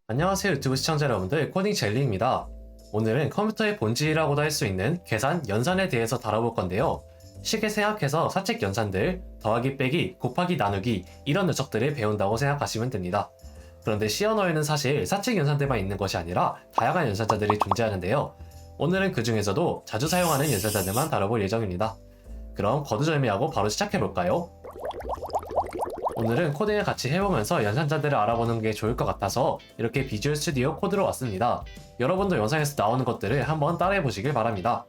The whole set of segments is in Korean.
안녕하세요 유튜브 시청자 여러분들, 코딩 젤리입니다. 오늘은 컴퓨터의 본질이라고도 할 수 있는 계산, 연산에 대해서 다뤄볼 건데요. 쉽게 생각해서 사칙 연산들, 더하기 빼기, 곱하기 나누기 이런 녀석들을 배운다고 생각하시면 됩니다. 그런데 C 언어에는 사실 사칙 연산들만 있는 것이 아니라 다양한 연산자들이 존재하는데요. 오늘은 그 중에서도 자주 사용하는 연산자들만 다뤄볼 예정입니다. 그럼 거두절미하고 바로 시작해볼까요? 오늘은 코딩을 같이 해보면서 연산자들을 알아보는 게 좋을 것 같아서 이렇게 비주얼 스튜디오 코드로 왔습니다. 여러분도 영상에서 나오는 것들을 한번 따라해 보시길 바랍니다.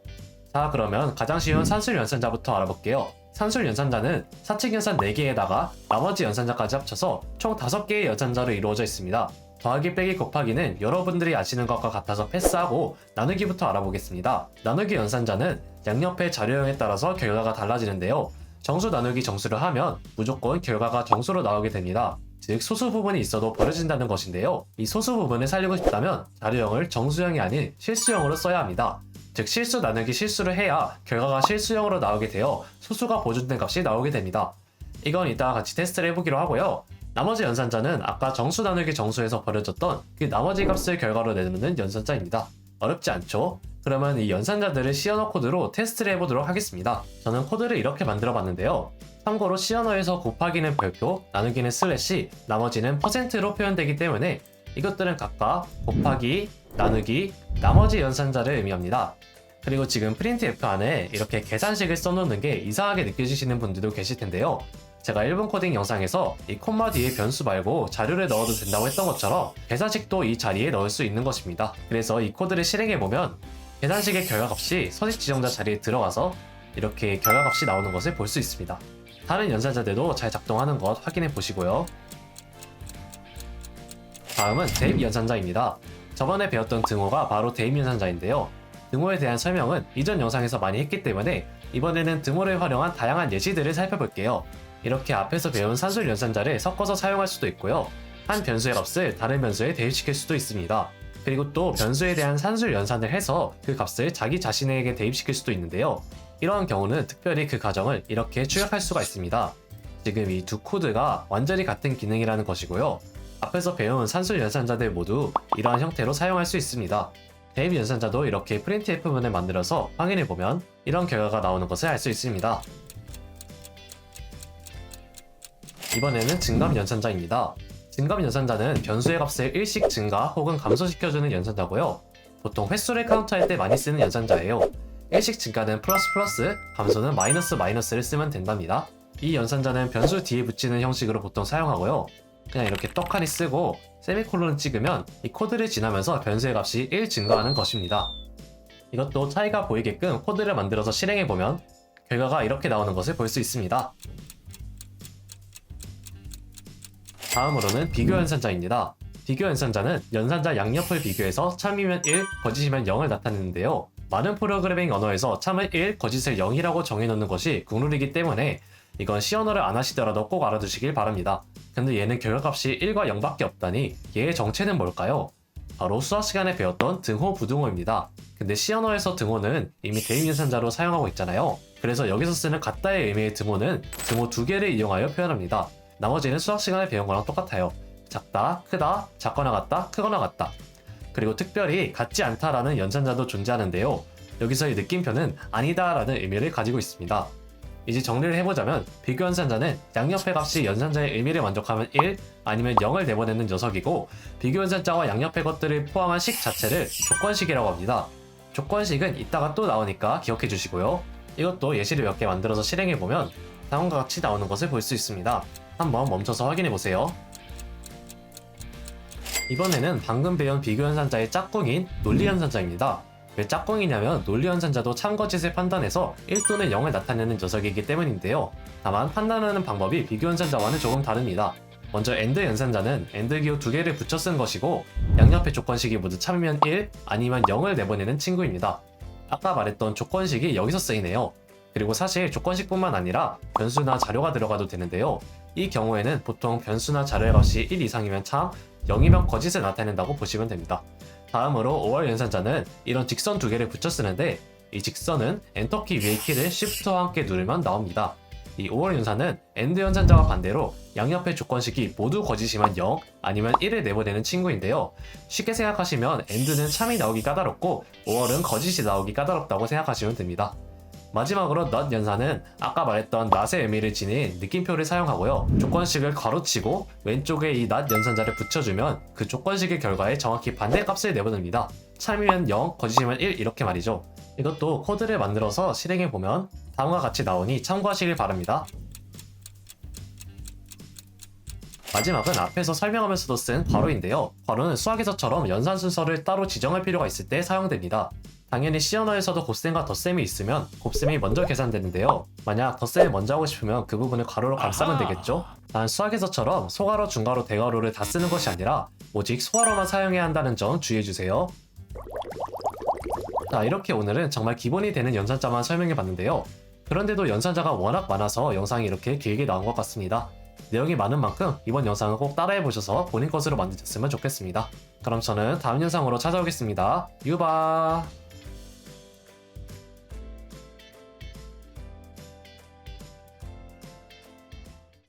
자, 그러면 가장 쉬운 산술 연산자부터 알아볼게요. 산술 연산자는 사칙 연산 4개에다가 나머지 연산자까지 합쳐서 총 5개의 연산자로 이루어져 있습니다. 더하기 빼기 곱하기는 여러분들이 아시는 것과 같아서 패스하고 나누기부터 알아보겠습니다. 나누기 연산자는 양옆의 자료형에 따라서 결과가 달라지는데요. 정수 나누기 정수를 하면 무조건 결과가 정수로 나오게 됩니다. 즉 소수 부분이 있어도 버려진다는 것인데요. 이 소수 부분을 살리고 싶다면 자료형을 정수형이 아닌 실수형으로 써야 합니다. 즉 실수 나누기 실수를 해야 결과가 실수형으로 나오게 되어 소수가 보존된 값이 나오게 됩니다. 이건 이따 같이 테스트를 해보기로 하고요. 나머지 연산자는 아까 정수 나누기 정수에서 버려졌던 그 나머지 값을 결과로 내놓는 연산자입니다. 어렵지 않죠? 그러면 이 연산자들을 C 언어 코드로 테스트를 해보도록 하겠습니다. 저는 코드를 이렇게 만들어 봤는데요. 참고로 C 언어에서 곱하기는 별표, 나누기는 슬래시, 나머지는 %로 표현되기 때문에 이것들은 각각 곱하기, 나누기, 나머지 연산자를 의미합니다. 그리고 지금 printf 안에 이렇게 계산식을 써놓는 게 이상하게 느껴지시는 분들도 계실 텐데요. 제가 1분 코딩 영상에서 이 콤마 뒤에 변수 말고 자료를 넣어도 된다고 했던 것처럼 계산식도 이 자리에 넣을 수 있는 것입니다. 그래서 이 코드를 실행해보면 계산식의 결과값이 서식 지정자 자리에 들어가서 이렇게 결과값이 나오는 것을 볼 수 있습니다. 다른 연산자들도 잘 작동하는 것 확인해 보시고요. 다음은 대입 연산자입니다. 저번에 배웠던 등호가 바로 대입 연산자인데요. 등호에 대한 설명은 이전 영상에서 많이 했기 때문에 이번에는 등호를 활용한 다양한 예시들을 살펴볼게요. 이렇게 앞에서 배운 산술 연산자를 섞어서 사용할 수도 있고요. 한 변수의 값을 다른 변수에 대입시킬 수도 있습니다. 그리고 또 변수에 대한 산술 연산을 해서 그 값을 자기 자신에게 대입시킬 수도 있는데요. 이러한 경우는 특별히 그 과정을 이렇게 추격할 수가 있습니다. 지금 이 두 코드가 완전히 같은 기능이라는 것이고요. 앞에서 배운 산술 연산자들 모두 이러한 형태로 사용할 수 있습니다. 대입 연산자도 이렇게 printf문을 만들어서 확인해보면 이런 결과가 나오는 것을 알 수 있습니다. 이번에는 증감 연산자입니다. 증감 연산자는 변수의 값을 1씩 증가 혹은 감소시켜주는 연산자고요. 보통 횟수를 카운트할 때 많이 쓰는 연산자예요. 1씩 증가는 플러스, 감소는 마이너스를 쓰면 된답니다. 이 연산자는 변수 뒤에 붙이는 형식으로 보통 사용하고요. 그냥 이렇게 떡하니 쓰고 세미콜론을 찍으면 이 코드를 지나면서 변수의 값이 1 증가하는 것입니다. 이것도 차이가 보이게끔 코드를 만들어서 실행해보면 결과가 이렇게 나오는 것을 볼 수 있습니다. 다음으로는 비교 연산자입니다. 비교 연산자는 연산자 양옆을 비교해서 참이면 1, 거짓이면 0을 나타내는데요. 많은 프로그래밍 언어에서 참을 1, 거짓을 0이라고 정해놓는 것이 국룰이기 때문에 이건 C 언어를 안 하시더라도 꼭 알아두시길 바랍니다. 근데 얘는 결과값이 1과 0밖에 없다니 얘의 정체는 뭘까요? 바로 수학 시간에 배웠던 등호, 부등호입니다. 근데 C 언어에서 등호는 이미 대입 연산자로 사용하고 있잖아요. 그래서 여기서 쓰는 같다의 의미의 등호는 등호 2개를 이용하여 표현합니다. 나머지는 수학 시간에 배운 거랑 똑같아요. 작다, 크다, 작거나 같다, 크거나 같다. 그리고 특별히 같지 않다라는 연산자도 존재하는데요. 여기서의 느낌표는 아니다 라는 의미를 가지고 있습니다. 이제 정리를 해보자면 비교 연산자는 양옆의 값이 연산자의 의미를 만족하면 1, 아니면 0을 내보내는 녀석이고 비교 연산자와 양옆의 것들을 포함한 식 자체를 조건식이라고 합니다. 조건식은 이따가 또 나오니까 기억해 주시고요. 이것도 예시를 몇 개 만들어서 실행해보면 다음과 같이 나오는 것을 볼 수 있습니다. 한번 멈춰서 확인해보세요. 이번에는 방금 배운 비교 연산자의 짝꿍인 논리 연산자입니다. 왜 짝꿍이냐면 논리 연산자도 참거짓을 판단해서 1 또는 0을 나타내는 녀석이기 때문인데요. 다만 판단하는 방법이 비교 연산자와는 조금 다릅니다. 먼저 AND 연산자는 AND 기호 2개를 붙여 쓴 것이고 양옆의 조건식이 모두 참이면 1, 아니면 0을 내보내는 친구입니다. 아까 말했던 조건식이 여기서 쓰이네요. 그리고 사실 조건식뿐만 아니라 변수나 자료가 들어가도 되는데요. 이 경우에는 보통 변수나 자료의 값이 1 이상이면 참, 0이면 거짓을 나타낸다고 보시면 됩니다. 다음으로 OR 연산자는 이런 직선 2개를 붙여 쓰는데 이 직선은 엔터키 위의 키를 Shift와 함께 누르면 나옵니다. 이 5월 연산은 AND 연산자와 반대로 양옆의 조건식이 모두 거짓이면 0 아니면 1을 내보내는 친구인데요. 쉽게 생각하시면 AND는 참이 나오기 까다롭고 5월은 거짓이 나오기 까다롭다고 생각하시면 됩니다. 마지막으로 not 연산은 아까 말했던 not의 의미를 지닌 느낌표를 사용하고요. 조건식을 괄호치고 왼쪽에 이 not 연산자를 붙여주면 그 조건식의 결과에 정확히 반대 값을 내보냅니다. 참이면 0, 거짓이면 1 이렇게 말이죠. 이것도 코드를 만들어서 실행해보면 다음과 같이 나오니 참고하시길 바랍니다. 마지막은 앞에서 설명하면서도 쓴 괄호인데요. 괄호는 수학에서처럼 연산 순서를 따로 지정할 필요가 있을 때 사용됩니다. 당연히 C 언어에서도 곱셈과 덧셈이 있으면 곱셈이 먼저 계산되는데요. 만약 덧셈을 먼저 하고 싶으면 그 부분을 괄호로 감싸면 되겠죠? 단 수학에서처럼 소괄호, 중괄호, 대괄호를 다 쓰는 것이 아니라 오직 소괄호만 사용해야 한다는 점 주의해주세요. 자, 이렇게 오늘은 정말 기본이 되는 연산자만 설명해봤는데요. 그런데도 연산자가 워낙 많아서 영상이 이렇게 길게 나온 것 같습니다. 내용이 많은 만큼 이번 영상을 꼭 따라해보셔서 본인 것으로 만드셨으면 좋겠습니다. 그럼 저는 다음 영상으로 찾아오겠습니다. 유바!